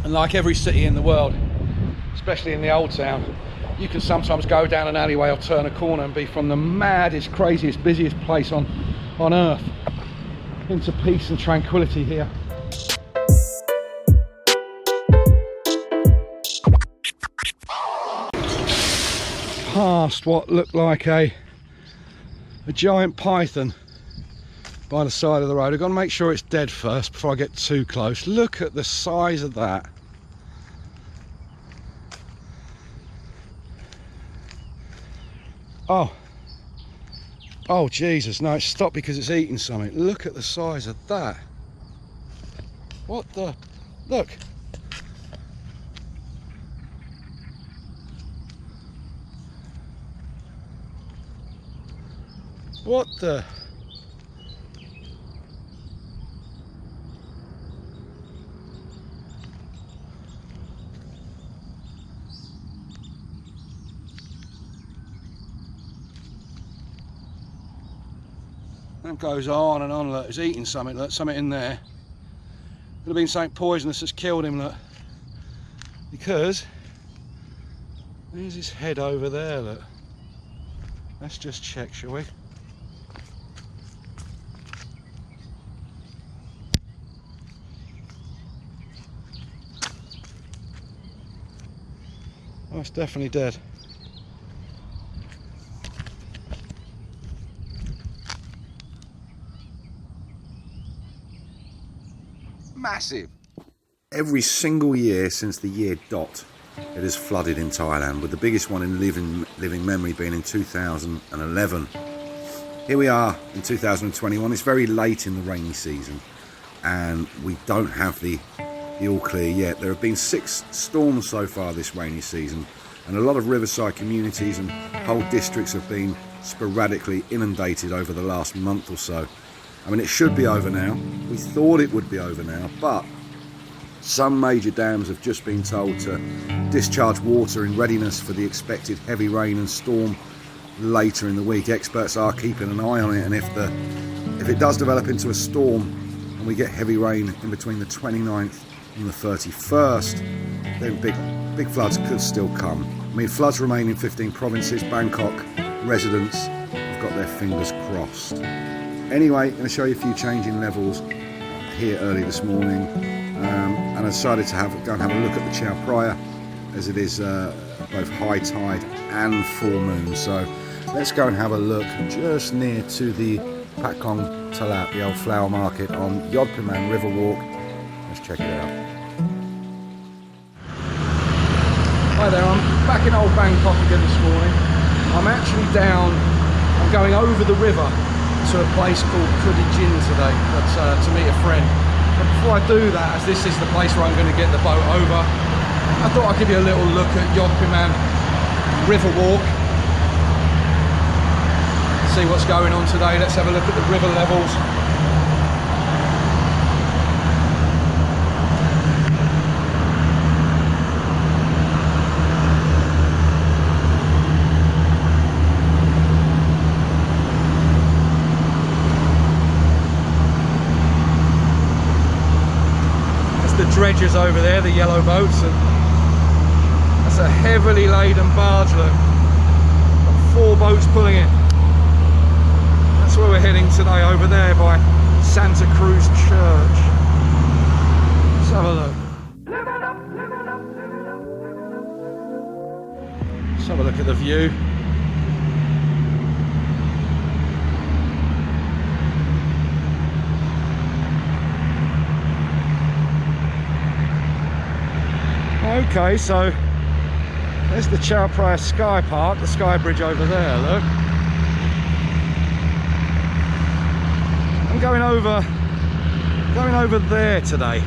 And like every city in the world, especially in the old town, you can sometimes go down an alleyway or turn a corner and be from the maddest, craziest, busiest place on earth into peace and tranquility here. Past what looked like a giant python by the side of the road. I've got to make sure it's dead first before I get too close. Look at the size of that. Oh Jesus, no, it's stopped because it's eating something. Look at the size of that. What the, look. What the? That goes on and on, look, he's eating something, look, something in there. Could have been something poisonous that's killed him, look. Because, there's his head over there, look. Let's just check, shall we? Oh, it's definitely dead. Massive. Every single year since the year dot, it has flooded in Thailand, with the biggest one in living memory being in 2011. Here we are in 2021. It's very late in the rainy season and we don't have the all clear yet. There have been 6 storms so far this rainy season, and a lot of riverside communities and whole districts have been sporadically inundated over the last month or so. I mean, it should be over now. We thought it would be over now, but some major dams have just been told to discharge water in readiness for the expected heavy rain and storm later in the week. Experts are keeping an eye on it, and if it does develop into a storm and we get heavy rain in between the 29th and the 31st, then big floods could still come. I mean, floods remain in 15 provinces. Bangkok residents have got their fingers crossed. Anyway, I'm going to show you a few changing levels here early this morning, and I decided to go and have a look at the Chao Phraya, as it is both high tide and full moon. So let's go and have a look just near to the Pak Khlong Talad, the old flower market on Yodpiman River Walk. Let's check it out. Hi there, I'm back in old Bangkok again this morning. I'm actually I'm going over the river to a place called Jin today, to meet a friend. But before I do that, as this is the place where I'm going to get the boat over, I thought I'd give you a little look at Yodpiman River Walk. See what's going on today. Let's have a look at the river levels. Dredgers over there, the yellow boats, and that's a heavily laden barge, look. Got 4 boats pulling it. That's where we're heading today, over there by Santa Cruz Church. Let's have a look. Let's have a look at the view. Okay, so there's the Chao Phraya Sky Park, the sky bridge over there, look. I'm going over there today.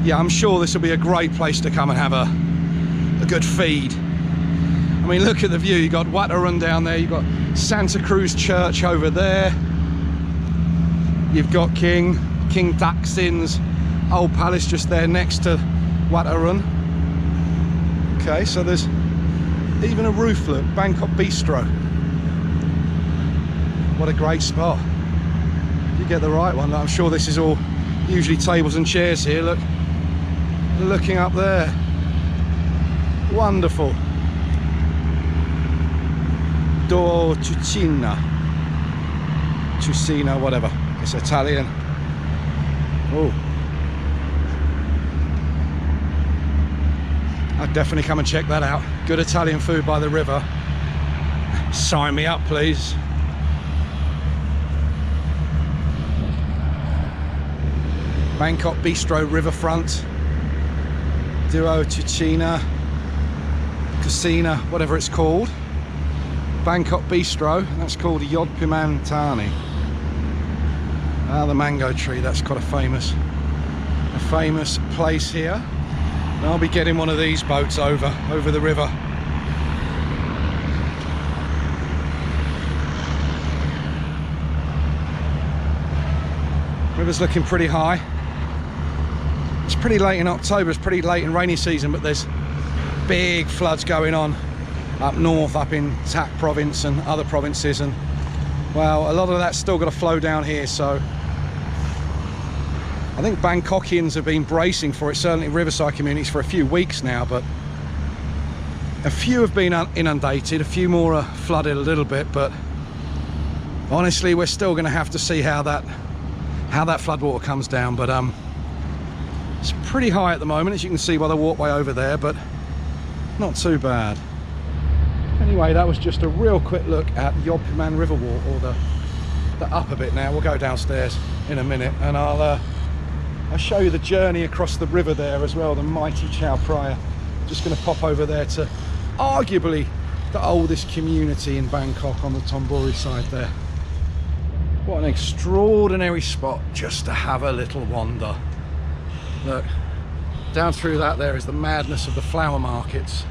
Yeah, I'm sure this will be a great place to come and have a good feed. I mean, look at the view. You've got Wat Arun down there, you've got Santa Cruz Church over there, you've got King Thaksin's old palace just there next to Wat Arun. Okay, so there's even a roof, look, Bangkok Bistro. What a great spot. You get the right one. I'm sure this is all usually tables and chairs here. Look, looking up there. Wonderful. Do Cucina, whatever. It's Italian. Oh, I'd definitely come and check that out. Good Italian food by the river. Sign me up, please. Bangkok Bistro Riverfront. Duo Cucina, Casina, whatever it's called. Bangkok Bistro, that's called Yodpiman Thani. Ah, the mango tree, that's quite a famous place here. And I'll be getting one of these boats over the river. River's looking pretty high. It's pretty late in October, it's pretty late in rainy season, but there's big floods going on up north, up in Tak province and other provinces, and well, a lot of that's still got to flow down here. So I think Bangkokians have been bracing for it, certainly riverside communities, for a few weeks now, but a few have been inundated, a few more are flooded a little bit, but honestly we're still going to have to see how that floodwater comes down. But it's pretty high at the moment, as you can see by the walkway over there, but not too bad. Anyway, that was just a real quick look at Yodpiman River Walk, or the upper bit now. We'll go downstairs in a minute and I'll show you the journey across the river there as well, the mighty Chao Phraya. Just going to pop over there to arguably the oldest community in Bangkok on the Minburi side there. What an extraordinary spot just to have a little wander. Look, down through that there is the madness of the flower markets.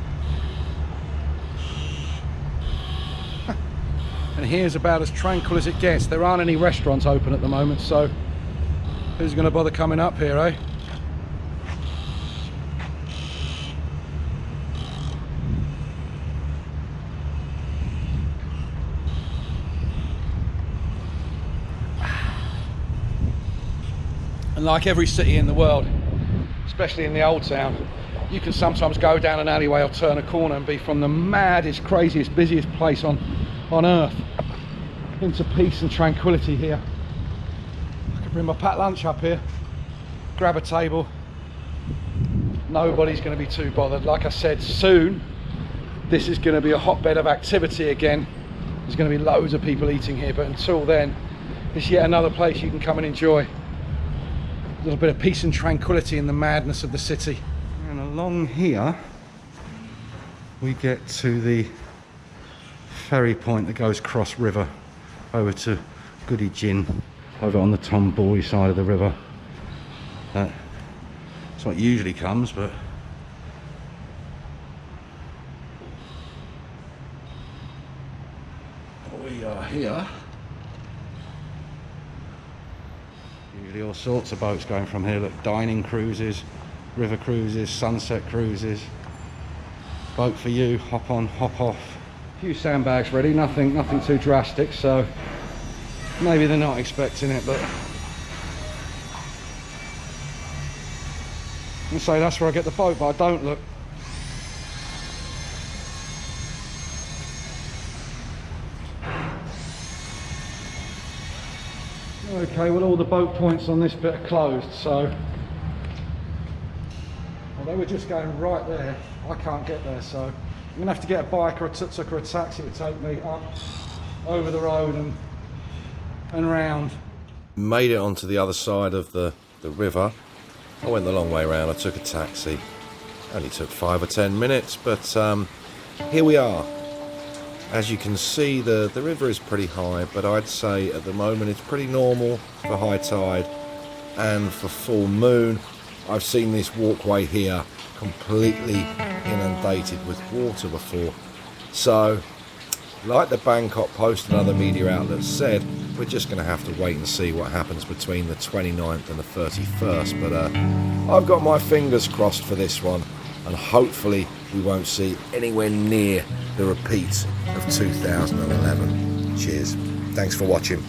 And here's about as tranquil as it gets. There aren't any restaurants open at the moment, so who's going to bother coming up here, eh? And like every city in the world, especially in the old town, you can sometimes go down an alleyway or turn a corner and be from the maddest, craziest, busiest place on earth into peace and tranquility here. I could bring my packed lunch up here, grab a table, nobody's going to be too bothered. Like I said, soon this is going to be a hotbed of activity again. There's going to be loads of people eating here, but until then, it's yet another place you can come and enjoy a little bit of peace and tranquility in the madness of the city. And along here we get to the ferry point that goes cross river over to Goody Gin, over on the Minburi side of the river. It's what usually comes, but we are here. Usually all sorts of boats going from here. Look, dining cruises, river cruises, sunset cruises. Boat for you, hop on, hop off. A few sandbags ready, nothing too drastic, so maybe they're not expecting it, but I say that's where I get the boat, but I don't. Look, okay, well, all the boat points on this bit are closed, so although we're just going right there, I can't get there, so I'm gonna have to get a bike or a tuk-tuk or a taxi to take me up over the road and round. Made it onto the other side of the river. I went the long way around. I took a taxi. Only took 5 or 10 minutes, but here we are. As you can see, the river is pretty high, but I'd say at the moment it's pretty normal for high tide and for full moon. I've seen this walkway here completely inundated with water before. So, like the Bangkok Post and other media outlets said, we're just going to have to wait and see what happens between the 29th and the 31st. But I've got my fingers crossed for this one, and hopefully we won't see anywhere near the repeat of 2011. Cheers. Thanks for watching.